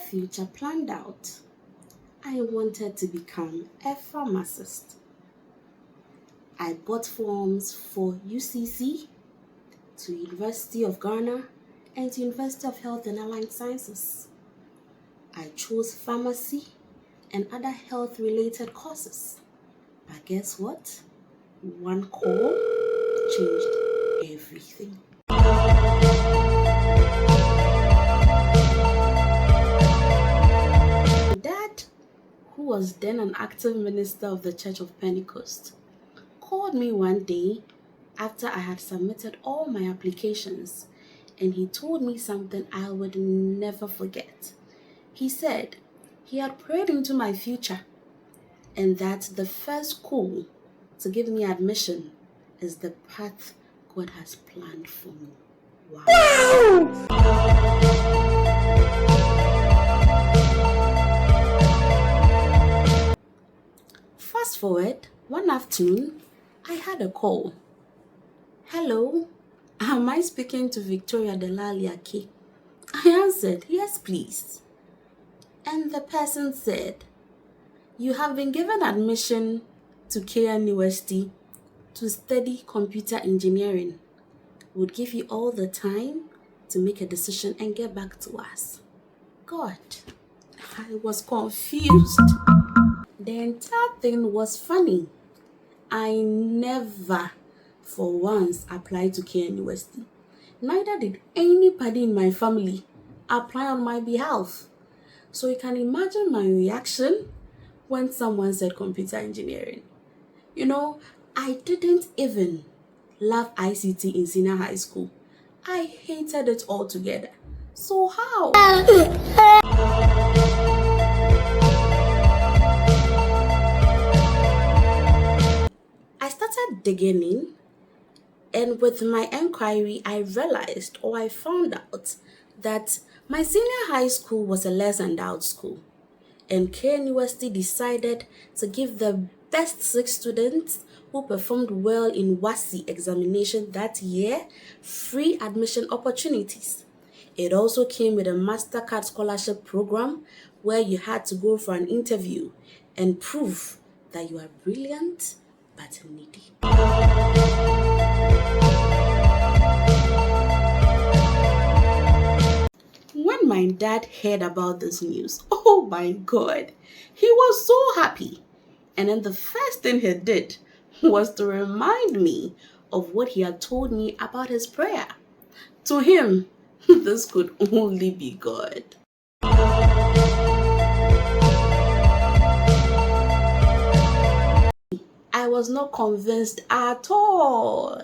future planned out. I wanted to become a pharmacist. I bought forms for UCC, to University of Ghana, and to University of Health and Allied Sciences. I chose pharmacy and other health-related courses. But guess what? One call changed everything. My dad, who was then an active minister of the Church of Pentecost, called me one day after I had submitted all my applications, and he told me something I would never forget. He said he had prayed into my future and that the first school to give me admission is the path God has planned for me. Wow! Fast forward, one afternoon, I had a call. Hello, am I speaking to Victoria Delaliake? I answered, yes, please. And the person said, you have been given admission to KNUST to study computer engineering. Would give you all the time to make a decision and get back to us. God, I was confused. The entire thing was funny. I never for once applied to KNUST. Neither did anybody in my family apply on my behalf. So you can imagine my reaction when someone said computer engineering. You know, I didn't even love ICT in senior high school. I hated it altogether. So how? I started digging in, and with my inquiry, I realized or I found out that my senior high school was a less endowed school, and KNUST decided to give the best 6 students who performed well in WASI examination that year free admission opportunities. It also came with a MasterCard scholarship program where you had to go for an interview and prove that you are brilliant but needy. When my dad heard about this news, oh my God, he was so happy. And then the first thing he did was to remind me of what he had told me about his prayer. To him, this could only be God. I was not convinced at all.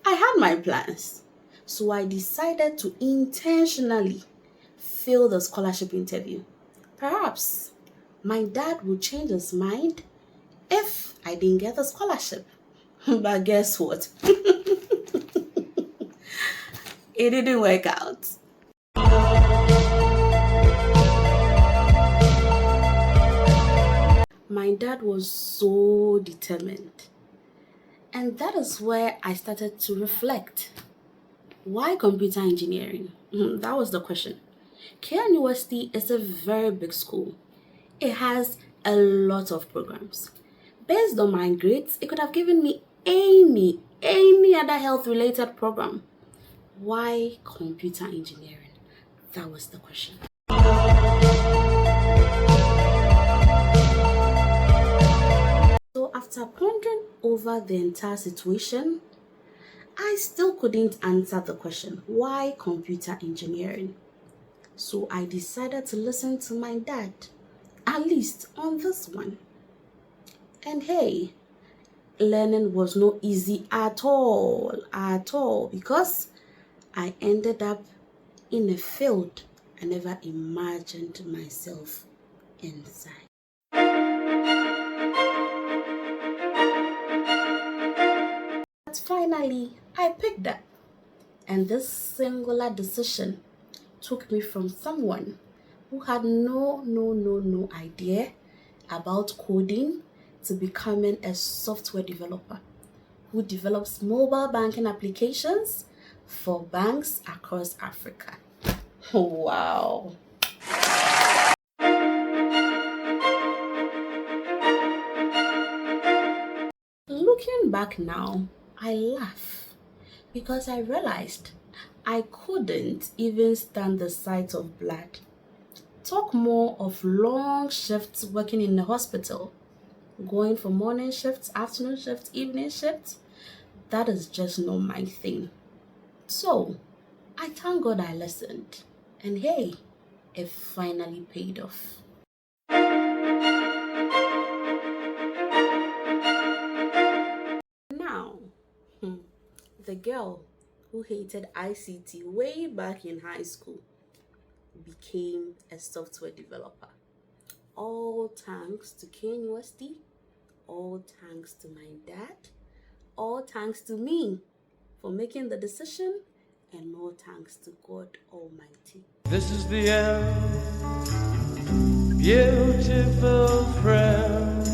I had my plans, so I decided to intentionally fail the scholarship interview. Perhaps my dad would change his mind if I didn't get the scholarship. But guess what? It didn't work out. My dad was so determined. And that is where I started to reflect. Why computer engineering? That was the question. KNUST is a very big school. It has a lot of programs. Based on my grades, it could have given me any other health-related program. Why computer engineering? That was the question. So after pondering over the entire situation, I still couldn't answer the question, why computer engineering? So I decided to listen to my dad, at least on this one. And hey, learning was not easy at all, because I ended up in a field I never imagined myself inside. But finally, I picked up, and this singular decision took me from someone who had no idea about coding to becoming a software developer who develops mobile banking applications for banks across Africa. Wow. looking back now, I laugh because I realized I couldn't even stand the sight of blood. Talk more of long shifts working in the hospital, going for morning shifts, afternoon shifts, evening shifts. That is just not my thing. So I thank God I listened. And hey, it finally paid off. Now, hmm, the girl who hated ICT way back in high school became a software developer. All thanks to Kane University, all thanks to my dad, all thanks to me for making the decision, and all thanks to God Almighty. This is the end, beautiful friend.